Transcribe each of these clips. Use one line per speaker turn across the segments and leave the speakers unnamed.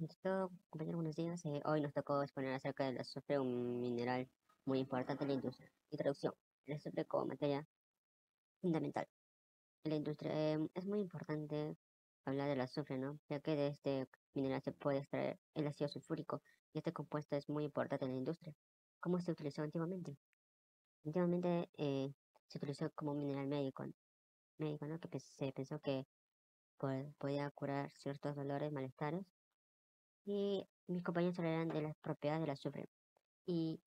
Ante todo, compañero, buenos días. Hoy nos tocó exponer acerca del azufre, un mineral muy importante en la industria. Introducción. El azufre como materia fundamental. En la industria es muy importante hablar del azufre, ¿no? Ya que de este mineral se puede extraer el ácido sulfúrico y este compuesto es muy importante en la industria. ¿Cómo se utilizó antiguamente? Antiguamente se utilizó como un mineral médico, ¿no? Que se pensó que podía curar ciertos dolores, malestares. Y mis compañeros hablarán de las propiedades del azufre. Y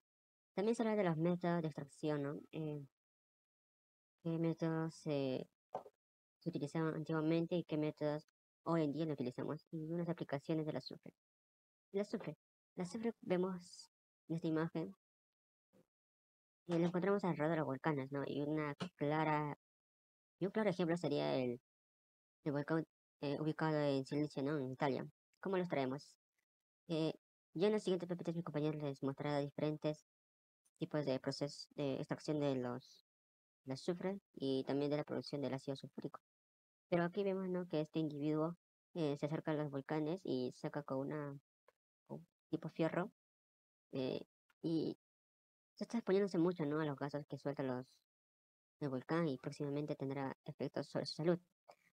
también se habla de los métodos de extracción, ¿no? ¿Qué métodos se utilizaban antiguamente y qué métodos hoy en día lo utilizamos? Y unas aplicaciones del azufre. El azufre. El azufre vemos en esta imagen y lo encontramos alrededor de los volcanes, ¿no? Y un claro ejemplo sería el volcán ubicado en Silicio, ¿no? En Italia. ¿Cómo los traemos? Eh, ya en los siguientes PPTs mis compañeros les mostrará diferentes tipos de procesos de extracción del azufre y también de la producción del ácido sulfúrico. Pero aquí vemos, ¿no?, que este individuo se acerca a los volcanes y saca con un tipo fierro eh, y se está exponiéndose mucho, ¿no?, a los gases que suelta el volcán y próximamente tendrá efectos sobre su salud.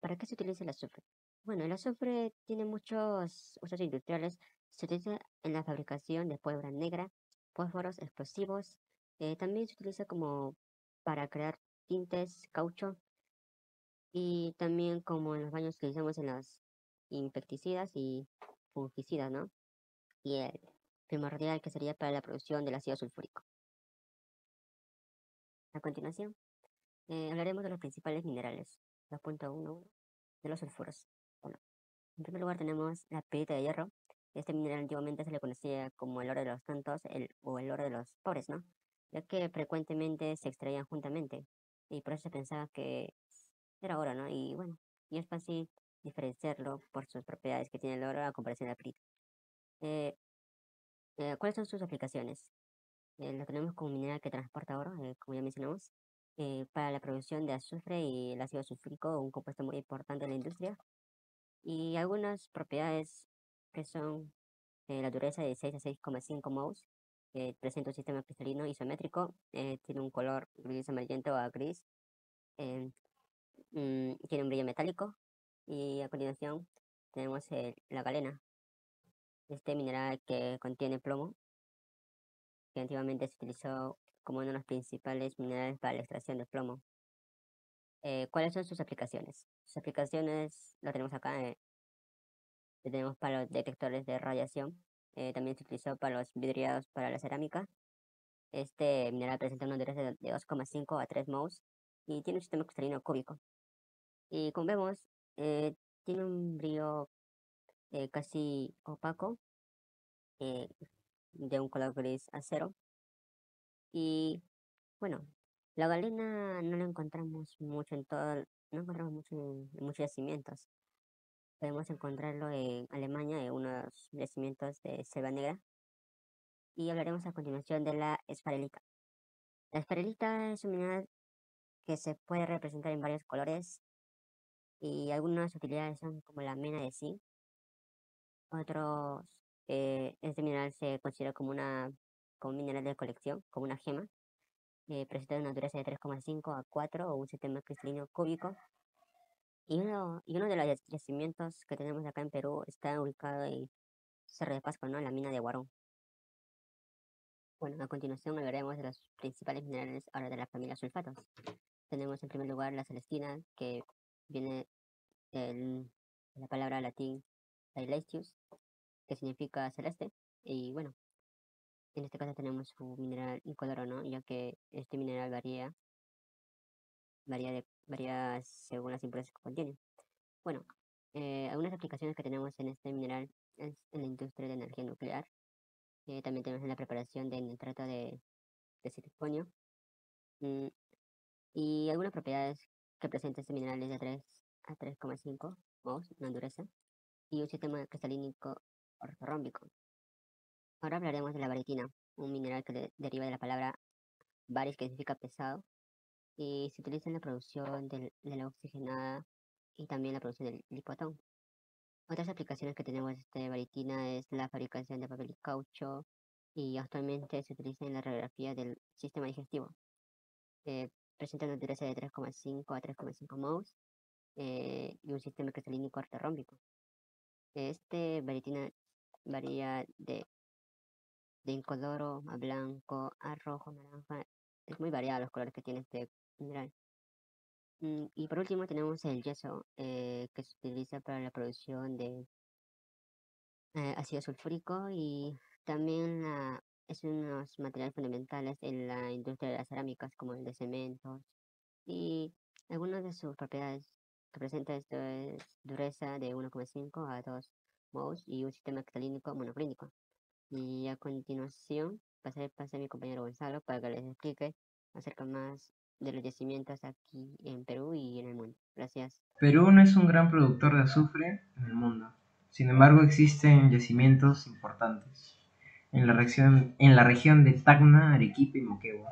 ¿Para qué se utiliza el azufre? Bueno, el azufre tiene muchos usos industriales. Se utiliza en la fabricación de pólvora negra, fósforos, explosivos. También se utiliza como para crear tintes, caucho y también como en los baños utilizamos en los insecticidas y fungicidas, ¿no? Y el primordial que sería para la producción del ácido sulfúrico. A continuación, hablaremos de los principales minerales. 2.11 de los sulfuros. Bueno, en primer lugar tenemos la pirita de hierro. Este mineral antiguamente se le conocía como el oro de los tontos o el oro de los pobres, ¿no? Ya que frecuentemente se extraían juntamente y por eso se pensaba que era oro, ¿no? Y bueno, y es fácil diferenciarlo por sus propiedades que tiene el oro a comparación de la pirita. Eh, ¿Cuáles son sus aplicaciones? Lo tenemos como mineral que transporta oro, como ya mencionamos, para la producción de azufre y el ácido sulfúrico, un compuesto muy importante en la industria, y algunas propiedades que son la dureza de 6 a 6,5 mouse, presenta un sistema cristalino isométrico, tiene un color gris amarillento a gris, eh, tiene un brillo metálico, y a continuación tenemos la galena, este mineral que contiene plomo, que antiguamente se utilizó como uno de los principales minerales para la extracción de plomo. ¿Cuáles son sus aplicaciones? Sus aplicaciones lo tenemos acá, lo tenemos para los detectores de radiación, también se utilizó para los vidriados para la cerámica. Este mineral presenta una dureza de 2,5 a 3 mouse y tiene un sistema cristalino cúbico. Y como vemos, eh, tiene un brillo casi opaco, eh, de un color gris acero. Y bueno, la galena no la encontramos mucho no encontramos mucho en muchos yacimientos. Podemos encontrarlo en Alemania, en unos yacimientos de selva negra. Y hablaremos a continuación de la esfarelita. La esfarelita es un mineral que se puede representar en varios colores y algunas utilidades son como la mena de zinc. Otros, este mineral se considera como un mineral de colección, como una gema. Presenta una dureza de 3,5 a 4 o un sistema cristalino cúbico. Y uno de los yacimientos que tenemos acá en Perú está ubicado en Cerro de Pasco, ¿no? En la mina de Huarón. Bueno, a continuación hablaremos de los principales minerales ahora de la familia sulfatos. Tenemos en primer lugar la celestina, que viene de la palabra latín caelestius, que significa celeste. Y bueno, en este caso tenemos su mineral incoloro, ¿no? Ya que este mineral varía según las impurezas que contiene. Bueno, algunas aplicaciones que tenemos en este mineral es en la industria de energía nuclear. También tenemos en la preparación de nitrato de siliconio. mm, y algunas propiedades que presenta este mineral es de 3 a 3,5 mols, una dureza, y un sistema cristalínico ortorrómbico. Ahora hablaremos de la baritina, un mineral que deriva de la palabra baris, que significa pesado, y se utiliza en la producción de la oxigenada y también la producción del lipotón. Otras aplicaciones que tenemos de baritina es la fabricación de papel y caucho y actualmente se utiliza en la radiografía del sistema digestivo. Eh, Presenta una dureza de 3,5 a 3,5 mouse y un sistema cristalino ortorrómbico. Este baritina varía de incoloro a blanco a rojo, naranja. Es muy variado los colores que tiene este mineral. Y por último tenemos el yeso, que se utiliza para la producción de ácido sulfúrico y también es unos materiales fundamentales en la industria de las cerámicas como el de cementos y algunas de sus propiedades que presenta esto es dureza de 1,5 a 2 moles y un sistema cristalínico monoclínico. Y a continuación pasaré el pase a mi compañero Gonzalo para que les explique acerca más de los yacimientos aquí en Perú y en el mundo. Gracias.
Perú no es un gran productor de azufre en el mundo. Sin embargo, existen yacimientos importantes en la región de Tacna, Arequipa y Moquegua.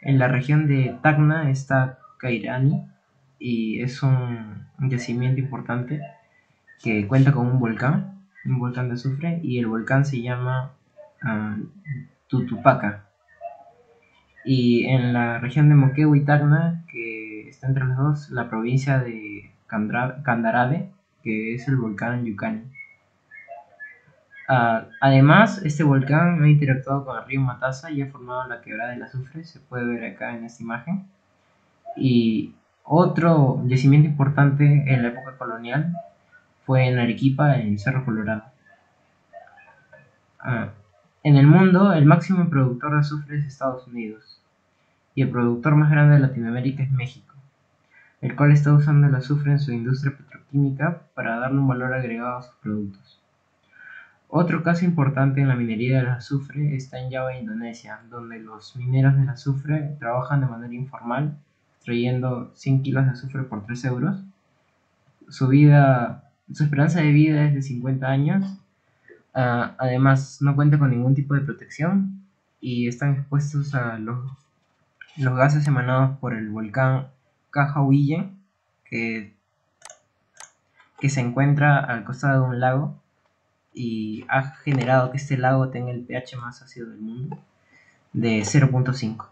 En la región de Tacna está Cairani y es un yacimiento importante que cuenta con un volcán de azufre, y el volcán se llama ah, Tutupaca. Y en la región de Moquegua y Tacna, que está entre los dos, la provincia de Candarave, que es el volcán Yucani. Además, este volcán ha interactuado con el río Matasa y ha formado la quebrada del azufre, se puede ver acá en esta imagen. Y otro yacimiento importante en la época colonial fue en Arequipa, en Cerro Colorado. Ah, en el mundo, el máximo productor de azufre es Estados Unidos, y el productor más grande de Latinoamérica es México, el cual está usando el azufre en su industria petroquímica para darle un valor agregado a sus productos. Otro caso importante en la minería del azufre está en Java, Indonesia, donde los mineros del azufre trabajan de manera informal, extrayendo 100 kilos de azufre por 3 euros. Su esperanza de vida es de 50 años. Además, no cuenta con ningún tipo de protección y están expuestos a los gases emanados por el volcán Cajahuille, que, que se encuentra al costado de un lago y ha generado que este lago tenga el pH más ácido del mundo, de 0,5.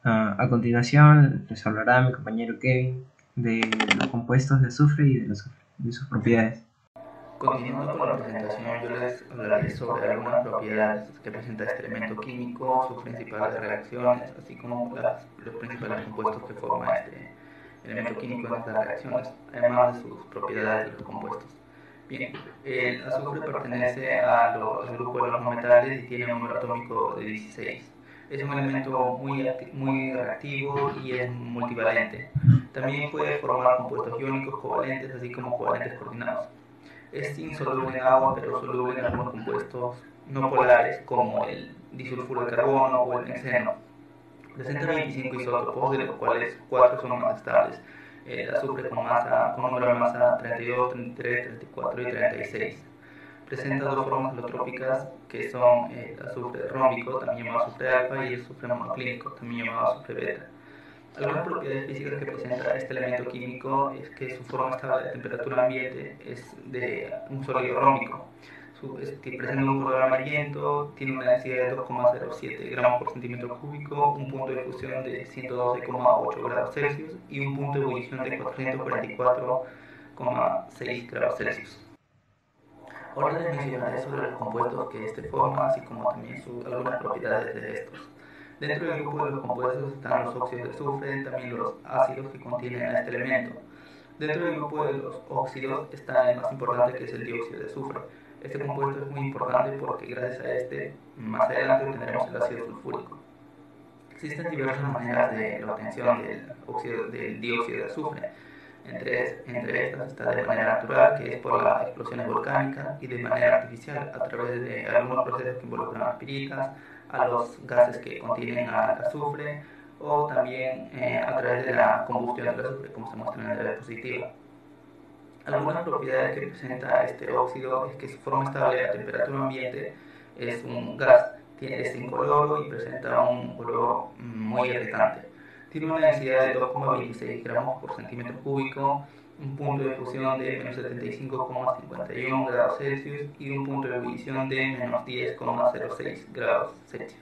A continuación les hablará mi compañero Kevin de los compuestos de azufre y de sus propiedades.
Continuando con la presentación, yo les hablaré sobre algunas propiedades que presenta este elemento químico, sus principales reacciones, así como los principales compuestos que forma este elemento químico en estas reacciones, además de sus propiedades de los compuestos. Bien, el azufre pertenece al grupo de los no metales y tiene un número atómico de 16. Es un elemento muy reactivo y es multivalente. También puede formar compuestos iónicos covalentes, así como covalentes coordinados. Es insoluble en agua, pero soluble en algunos compuestos no polares, como el disulfuro de carbono o el benceno. Presenta 25 isótopos, de los cuales 4 son más estables. El azufre con número de masa 32, 33, 34 y 36. Presenta dos formas alotrópicas que son el azufre rómbico, también llamado azufre alfa, y el azufre monoclínico, también llamado azufre beta. Algunas propiedades físicas que presenta este elemento químico es que su forma estable de temperatura ambiente es de un sólido rómbico. Presenta un color amarillento, tiene una densidad de 2,07 gramos por centímetro cúbico, un punto de fusión de 112,8 grados Celsius y un punto de ebullición de 444,6 grados Celsius. Ahora les mencionaré sobre los compuestos que este forma, así como también algunas propiedades de estos. Dentro del grupo de los compuestos están los óxidos de azufre, también los ácidos que contienen este elemento. Dentro del grupo de los óxidos está el más importante, que es el dióxido de azufre. Este compuesto es muy importante porque gracias a este, más adelante obtendremos el ácido sulfúrico. Existen diversas maneras de la obtención del dióxido de azufre. Entre estas está de manera natural, que es por las explosiones volcánicas, y de manera artificial, a través de algunos procesos que involucran a las piritas, a los gases que contienen azufre, o también a través de la combustión del azufre, como se muestra en la diapositiva. Algunas propiedades que presenta este óxido es que su forma estable a temperatura ambiente es un gas, es incoloro y presenta un olor muy irritante. Tiene una densidad de 2,26 gramos por centímetro cúbico un punto de fusión de menos 75,51 grados Celsius y un punto de ebullición de menos 10,06 grados Celsius.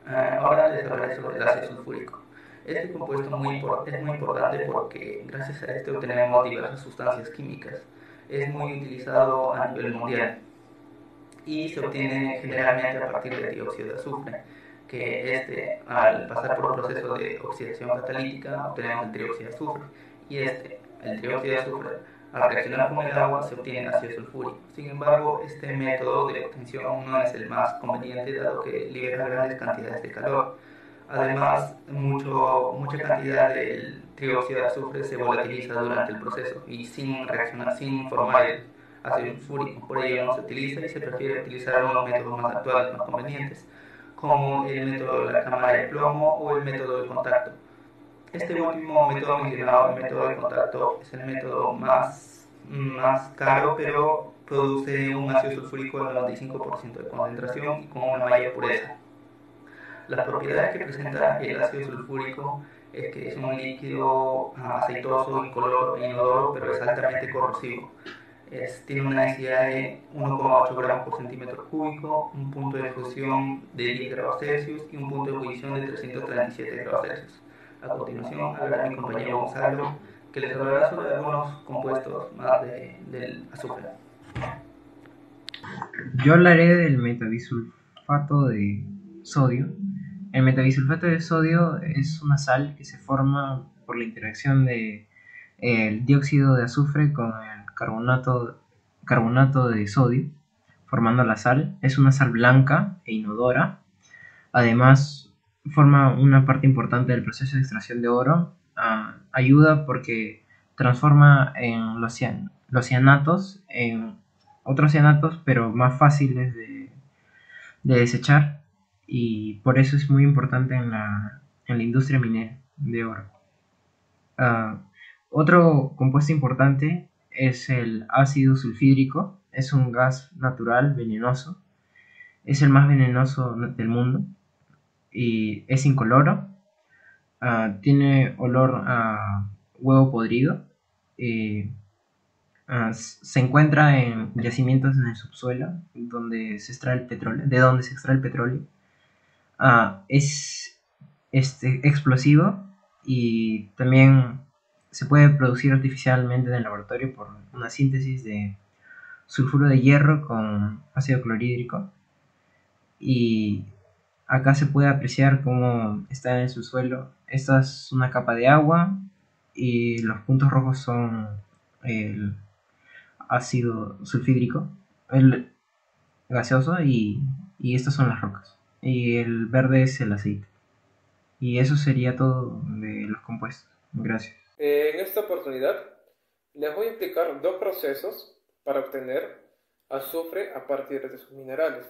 Ahora les hablaré sobre el ácido sulfúrico. Este compuesto es muy importante porque gracias a este obtenemos diversas sustancias químicas. Es muy utilizado a nivel mundial y se obtiene generalmente a partir del dióxido de azufre, que al pasar por un proceso de oxidación catalítica obtenemos el trióxido de azufre, y el trióxido de azufre, al reaccionar con el agua se obtiene ácido sulfúrico. Sin embargo, este método de obtención no es el más conveniente, dado que libera grandes cantidades de calor. Además, mucha cantidad del trióxido de azufre se volatiliza durante el proceso y sin reaccionar, sin formar el ácido sulfúrico. Por ello no se utiliza y se prefiere utilizar unos métodos más actuales, más convenientes, como el método de la cámara de plomo o el método de contacto. Este último método mencionado, el método de contacto, es el método más caro, pero produce un ácido sulfúrico del 95% de concentración y con una mayor pureza. Las propiedades que presenta el ácido sulfúrico es que es un líquido aceitoso, incoloro e inodoro, pero es altamente corrosivo. Tiene una densidad de 1,8 gramos por centímetro cúbico, un punto de fusión de 10 grados Celsius y un punto de ebullición de 337 grados Celsius. A continuación hablará mi compañero Gonzalo, que les hablará sobre algunos compuestos más del azufre.
Yo hablaré del metabisulfato de sodio. El metabisulfato de sodio es una sal que se forma por la interacción de el dióxido de azufre con el carbonato de sodio, formando la sal. Es una sal blanca e inodora. Además, forma una parte importante del proceso de extracción de oro. Ayuda porque transforma en los cianatos en otros cianatos, pero más fáciles de desechar, y por eso es muy importante en la industria minera de oro. Otro compuesto importante es el ácido sulfídrico. Es un gas natural venenoso. Es el más venenoso del mundo y es incoloro. Tiene olor a huevo podrido. Se encuentra en yacimientos en el subsuelo donde se extrae el petróleo, de donde se extrae el petróleo. Es explosivo y también se puede producir artificialmente en el laboratorio por una síntesis de sulfuro de hierro con ácido clorhídrico. Y acá se puede apreciar cómo está en el subsuelo. Esta es una capa de agua y los puntos rojos son el ácido sulfídrico, el gaseoso, y estas son las rocas. Y el verde es el aceite. Y eso sería todo de los compuestos. Gracias.
En esta oportunidad les voy a explicar dos procesos para obtener azufre a partir de sus minerales.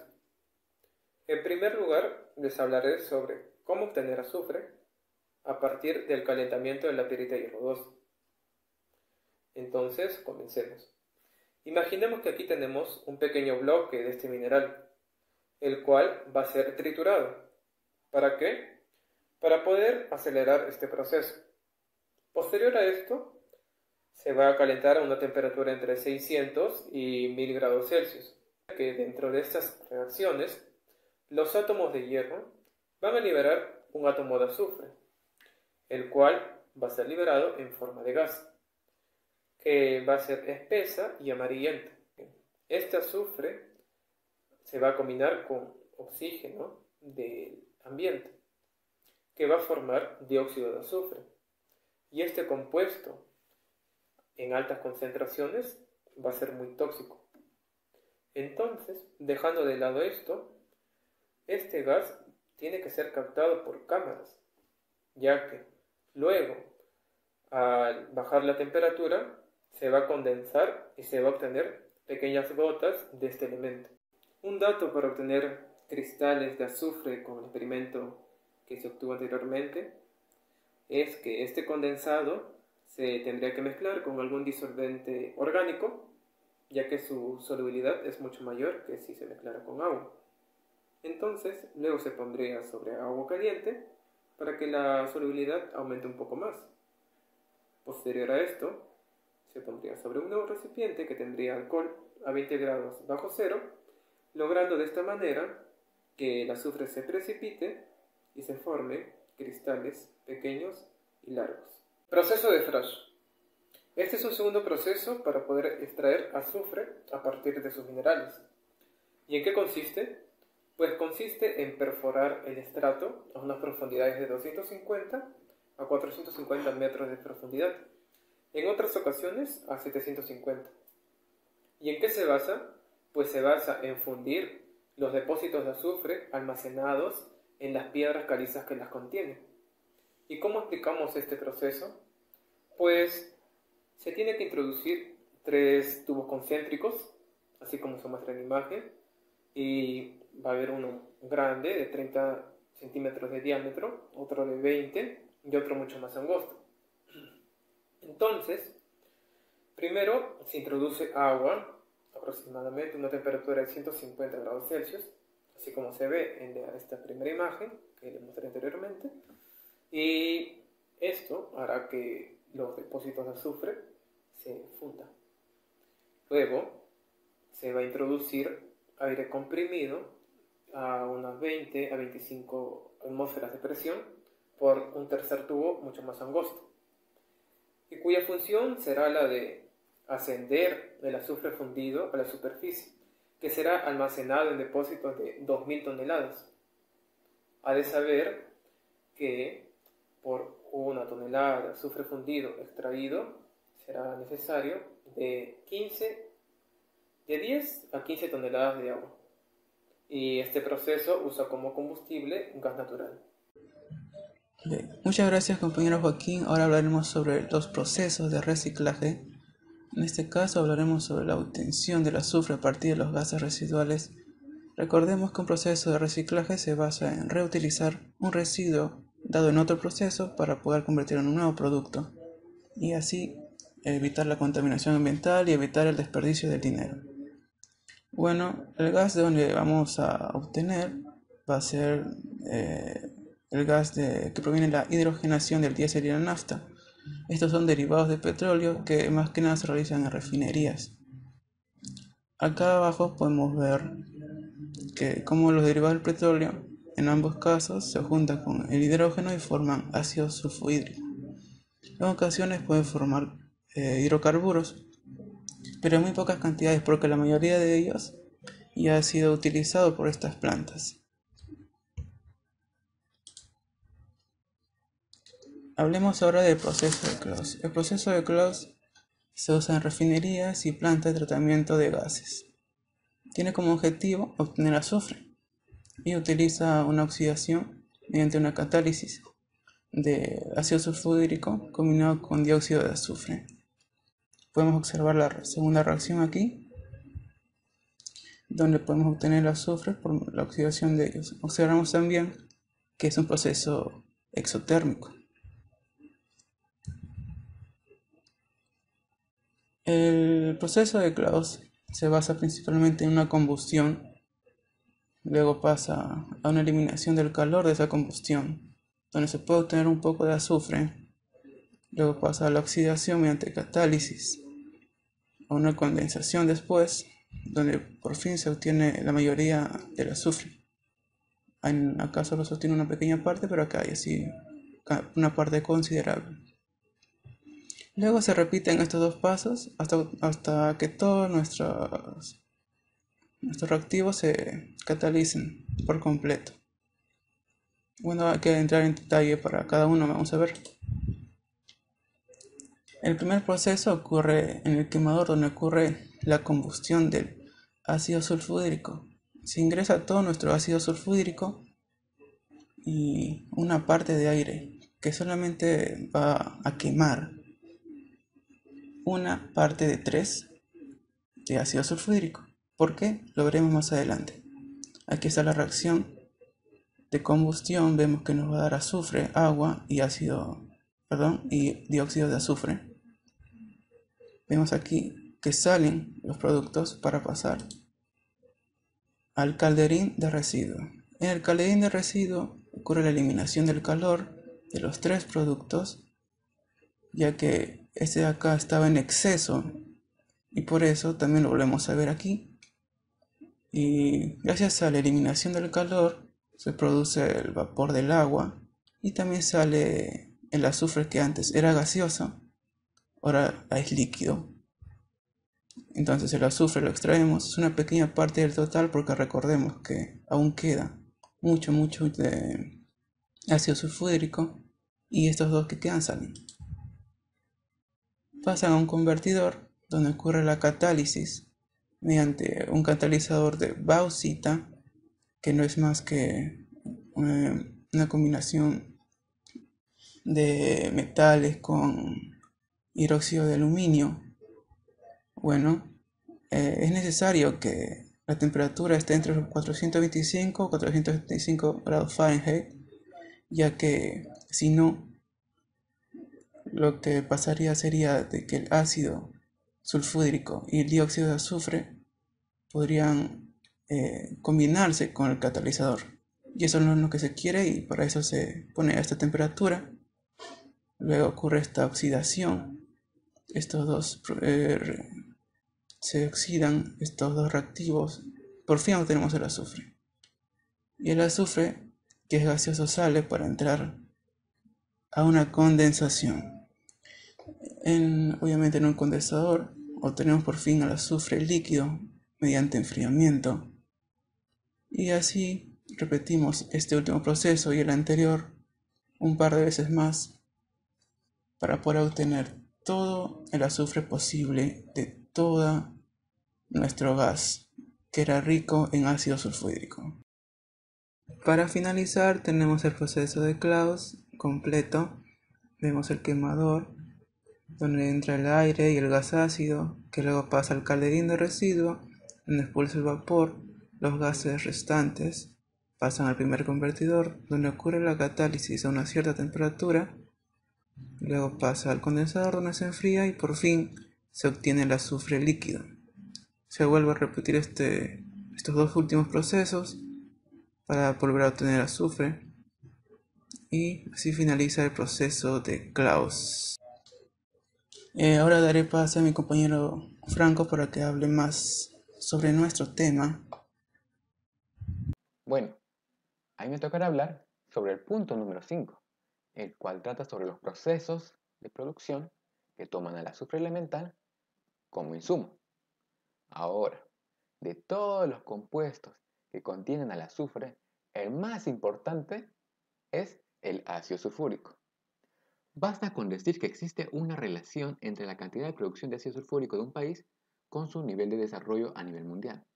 En primer lugar, les hablaré sobre cómo obtener azufre a partir del calentamiento de la pirita de hierro 2. Entonces, comencemos. Imaginemos que aquí tenemos un pequeño bloque de este mineral, el cual va a ser triturado. ¿Para qué? Para poder acelerar este proceso. Posterior a esto, se va a calentar a una temperatura entre 600 y 1000 grados Celsius, que dentro de estas reacciones, los átomos de hierro van a liberar un átomo de azufre, el cual va a ser liberado en forma de gas, que va a ser espesa y amarillenta. Este azufre se va a combinar con oxígeno del ambiente, que va a formar dióxido de azufre. Y este compuesto, en altas concentraciones, va a ser muy tóxico. Entonces, dejando de lado esto, este gas tiene que ser captado por cámaras, ya que luego, al bajar la temperatura, se va a condensar y se va a obtener pequeñas gotas de este elemento. Un dato para obtener cristales de azufre con el experimento que se obtuvo anteriormente es que este condensado se tendría que mezclar con algún disolvente orgánico, ya que su solubilidad es mucho mayor que si se mezclara con agua. Entonces, luego se pondría sobre agua caliente para que la solubilidad aumente un poco más. Posterior a esto, se pondría sobre un nuevo recipiente que tendría alcohol a 20 grados bajo cero, logrando de esta manera que el azufre se precipite y se formen cristales pequeños y largos. Proceso de Frasch. Este es un segundo proceso para poder extraer azufre a partir de sus minerales. ¿Y en qué consiste? Pues consiste en perforar el estrato a unas profundidades de 250 a 450 metros de profundidad, en otras ocasiones a 750. ¿Y en qué se basa? Pues se basa en fundir los depósitos de azufre almacenados en las piedras calizas que las contienen. ¿Y cómo explicamos este proceso? Pues se tiene que introducir 3 tubos concéntricos, así como se muestra en la imagen, y va a haber uno grande de 30 centímetros de diámetro, otro de 20 y otro mucho más angosto. Entonces, primero se introduce agua, aproximadamente una temperatura de 150 grados Celsius, así como se ve en esta primera imagen que les mostré anteriormente, y esto hará que los depósitos de azufre se fundan. Luego se va a introducir aire comprimido a unas 20 a 25 atmósferas de presión por un tercer tubo mucho más angosto, y cuya función será la de ascender el azufre fundido a la superficie, que será almacenado en depósitos de 2000 toneladas. Ha de saber que por una tonelada de azufre fundido extraído será necesario de 10 a 15 toneladas de agua. Y este proceso usa como combustible gas natural.
Bien. Muchas gracias, compañero Joaquín. Ahora hablaremos sobre los procesos de reciclaje. En este caso hablaremos sobre la obtención del azufre a partir de los gases residuales. Recordemos que un proceso de reciclaje se basa en reutilizar un residuo dado en otro proceso para poder convertirlo en un nuevo producto y así evitar la contaminación ambiental y evitar el desperdicio del dinero. Bueno, el gas de donde vamos a obtener va a ser el gas que proviene de la hidrogenación del diésel y la nafta. Estos son derivados de petróleo que más que nada se realizan en refinerías. Acá abajo podemos ver que como los derivados del petróleo en ambos casos se juntan con el hidrógeno y forman ácido sulfhídrico. En ocasiones pueden formar hidrocarburos, pero en muy pocas cantidades porque la mayoría de ellos ya ha sido utilizado por estas plantas. Hablemos ahora del proceso de Claus. El proceso de Claus se usa en refinerías y plantas de tratamiento de gases. Tiene como objetivo obtener azufre y utiliza una oxidación mediante una catálisis de ácido sulfúrico combinado con dióxido de azufre. Podemos observar la segunda reacción aquí, donde podemos obtener el azufre por la oxidación de ellos. Observamos también que es un proceso exotérmico. El proceso de Claus se basa principalmente en una combustión, luego pasa a una eliminación del calor de esa combustión, donde se puede obtener un poco de azufre, luego pasa a la oxidación mediante catálisis, a una condensación después, donde por fin se obtiene la mayoría del azufre. Acá solo se obtiene una pequeña parte, pero acá hay así una parte considerable. Luego se repiten estos dos pasos hasta que todos nuestros reactivos se catalicen por completo. Bueno, hay que entrar en detalle para cada uno, vamos a ver. El primer proceso ocurre en el quemador, donde ocurre la combustión del ácido sulfúrico. Se ingresa todo nuestro ácido sulfúrico y una parte de aire que solamente va a quemar una parte de 3 de ácido sulfúrico. ¿Por qué? Lo veremos más adelante. Aquí está la reacción de combustión. Vemos que nos va a dar azufre, agua y dióxido de azufre. Vemos aquí que salen los productos para pasar al calderín de residuo. En el calderín de residuo ocurre la eliminación del calor de los 3 productos
ya que este de acá estaba en exceso y por eso también lo volvemos a ver aquí. Y gracias a la eliminación del calor se produce el vapor del agua y también sale el azufre que antes era gaseoso, ahora es líquido. Entonces el azufre lo extraemos, es una pequeña parte del total porque recordemos que aún queda mucho de ácido sulfúrico y estos dos que quedan salen. Pasan a un convertidor donde ocurre la catálisis mediante un catalizador de bauxita, que no es más que una combinación de metales con hidróxido de aluminio. Bueno, es necesario que la temperatura esté entre los 425 y 475 grados Fahrenheit, ya que si no, lo que pasaría sería de que el ácido sulfúrico y el dióxido de azufre podrían combinarse con el catalizador. Y eso no es lo que se quiere y para eso se pone a esta temperatura. Luego ocurre esta oxidación. Estos dos se oxidan, estos dos reactivos. Por fin obtenemos el azufre. Y el azufre, que es gaseoso, sale para entrar a una condensación. Obviamente en un condensador obtenemos por fin el azufre líquido mediante enfriamiento. Y así repetimos este último proceso y el anterior un par de veces más para poder obtener todo el azufre posible de todo nuestro gas, que era rico en ácido sulfúrico. Para finalizar tenemos el proceso de Claus completo. Vemos el quemador, donde entra el aire y el gas ácido, que luego pasa al calderín de residuo, donde expulsa el vapor. Los gases restantes pasan al primer convertidor, donde ocurre la catálisis a una cierta temperatura. Luego pasa al condensador, donde se enfría y por fin se obtiene el azufre líquido. Se vuelve a repetir estos dos últimos procesos para volver a obtener azufre y así finaliza el proceso de Claus. Ahora daré paso a mi compañero Franco para que hable más sobre nuestro tema.
Bueno, a mí me tocará hablar sobre el punto número 5, el cual trata sobre los procesos de producción que toman al azufre elemental como insumo. Ahora, de todos los compuestos que contienen al azufre, el más importante es el ácido sulfúrico. Basta con decir que existe una relación entre la cantidad de producción de ácido sulfúrico de un país con su nivel de desarrollo a nivel mundial.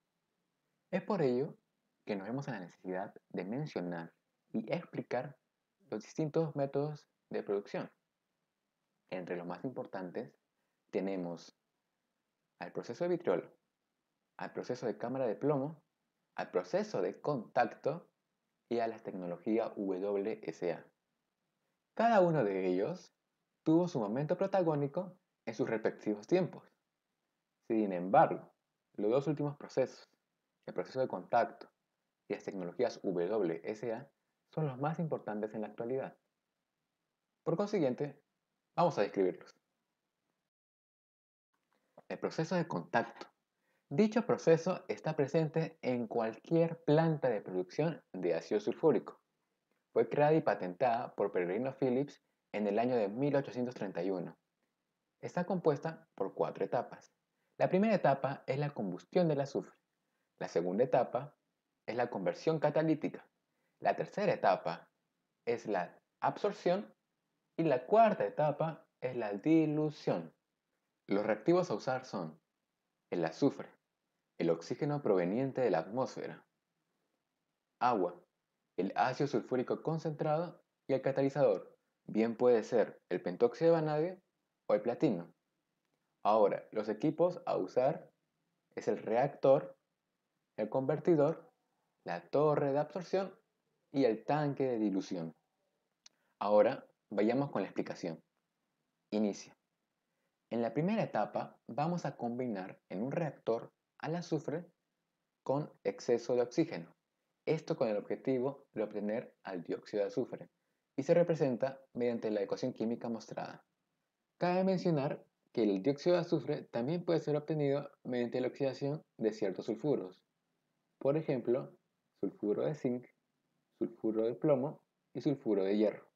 Es por ello que nos vemos en la necesidad de mencionar y explicar los distintos métodos de producción. Entre los más importantes tenemos al proceso de vitriolo, al proceso de cámara de plomo, al proceso de contacto y a la tecnología WSA. Cada uno de ellos tuvo su momento protagónico en sus respectivos tiempos. Sin embargo, los dos últimos procesos, el proceso de contacto y las tecnologías WSA, son los más importantes en la actualidad. Por consiguiente, vamos a describirlos. El proceso de contacto. Dicho proceso está presente en cualquier planta de producción de ácido sulfúrico. Fue creada y patentada por Peregrino Phillips en el año de 1831. Está compuesta por 4 etapas. La primera etapa es la combustión del azufre. La segunda etapa es la conversión catalítica. La tercera etapa es la absorción y la cuarta etapa es la dilución. Los reactivos a usar son el azufre, el oxígeno proveniente de la atmósfera, agua, el ácido sulfúrico concentrado y el catalizador, bien puede ser el pentóxido de vanadio o el platino. Ahora, los equipos a usar es el reactor, el convertidor, la torre de absorción y el tanque de dilución. Ahora, vayamos con la explicación. Inicio. En la primera etapa vamos a combinar en un reactor al azufre con exceso de oxígeno. Esto con el objetivo de obtener al dióxido de azufre y se representa mediante la ecuación química mostrada. Cabe mencionar que el dióxido de azufre también puede ser obtenido mediante la oxidación de ciertos sulfuros, por ejemplo, sulfuro de zinc, sulfuro de plomo y sulfuro de hierro.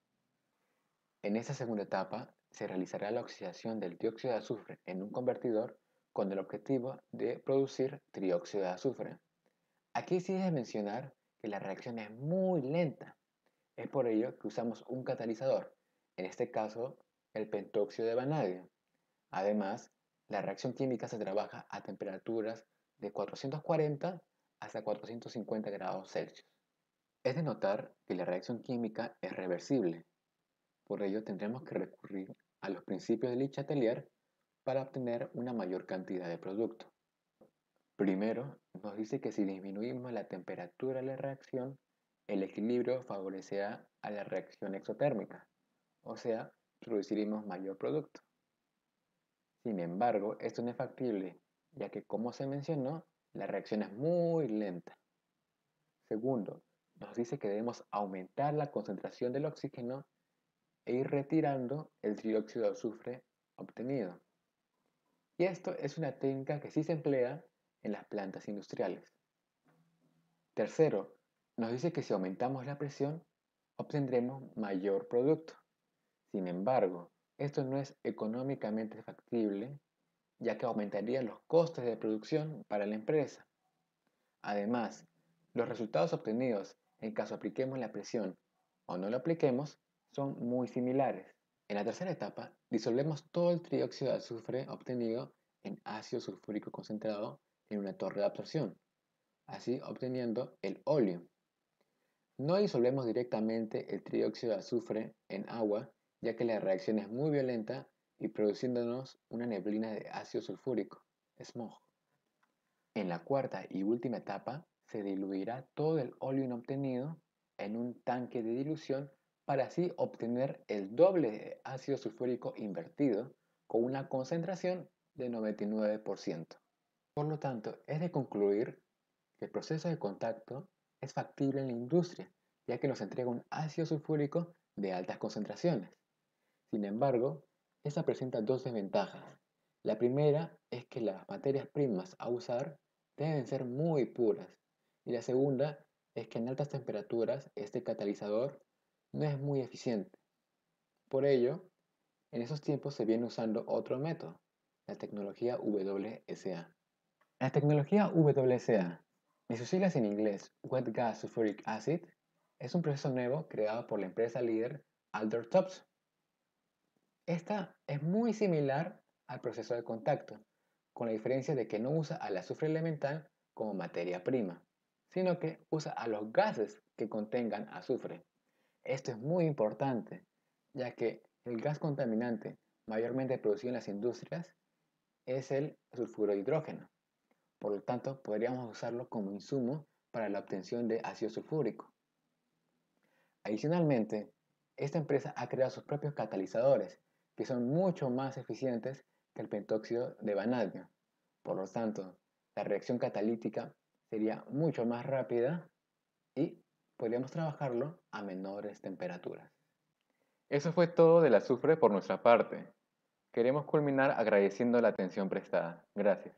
En esta segunda etapa se realizará la oxidación del dióxido de azufre en un convertidor con el objetivo de producir trióxido de azufre. Aquí sí debe mencionar que la reacción es muy lenta. Es por ello que usamos un catalizador, en este caso el pentóxido de vanadio. Además, la reacción química se trabaja a temperaturas de 440 hasta 450 grados Celsius. Es de notar que la reacción química es reversible. Por ello tendremos que recurrir a los principios de Le Chatelier para obtener una mayor cantidad de producto. Primero, nos dice que si disminuimos la temperatura de la reacción, el equilibrio favorecerá a la reacción exotérmica, o sea, produciremos mayor producto. Sin embargo, esto no es factible, ya que como se mencionó, la reacción es muy lenta. Segundo, nos dice que debemos aumentar la concentración del oxígeno e ir retirando el dióxido de azufre obtenido. Y esto es una técnica que sí se emplea en las plantas industriales. Tercero, nos dice que si aumentamos la presión, obtendremos mayor producto. Sin embargo, esto no es económicamente factible, ya que aumentaría los costes de producción para la empresa. Además, los resultados obtenidos en caso apliquemos la presión o no lo apliquemos son muy similares. En la tercera etapa, disolvemos todo el trióxido de azufre obtenido en ácido sulfúrico concentrado en una torre de absorción, así obteniendo el óleo. No disolvemos directamente el trióxido de azufre en agua, ya que la reacción es muy violenta y produciéndonos una neblina de ácido sulfúrico, smog. En la cuarta y última etapa, se diluirá todo el óleo obtenido en un tanque de dilución para así obtener el doble de ácido sulfúrico invertido con una concentración de 99%. Por lo tanto, es de concluir que el proceso de contacto es factible en la industria, ya que nos entrega un ácido sulfúrico de altas concentraciones. Sin embargo, esta presenta dos desventajas. La primera es que las materias primas a usar deben ser muy puras. Y la segunda es que en altas temperaturas este catalizador no es muy eficiente. Por ello, en esos tiempos se viene usando otro método, la tecnología WSA. La tecnología WSA, de sus siglas en inglés Wet Gas Sulfuric Acid, es un proceso nuevo creado por la empresa líder Alder Thompson. Esta es muy similar al proceso de contacto, con la diferencia de que no usa al azufre elemental como materia prima, sino que usa a los gases que contengan azufre. Esto es muy importante, ya que el gas contaminante mayormente producido en las industrias es el sulfuro de hidrógeno. Por lo tanto, podríamos usarlo como insumo para la obtención de ácido sulfúrico. Adicionalmente, esta empresa ha creado sus propios catalizadores, que son mucho más eficientes que el pentóxido de vanadio. Por lo tanto, la reacción catalítica sería mucho más rápida y podríamos trabajarlo a menores temperaturas. Eso fue todo del azufre por nuestra parte. Queremos culminar agradeciendo la atención prestada. Gracias.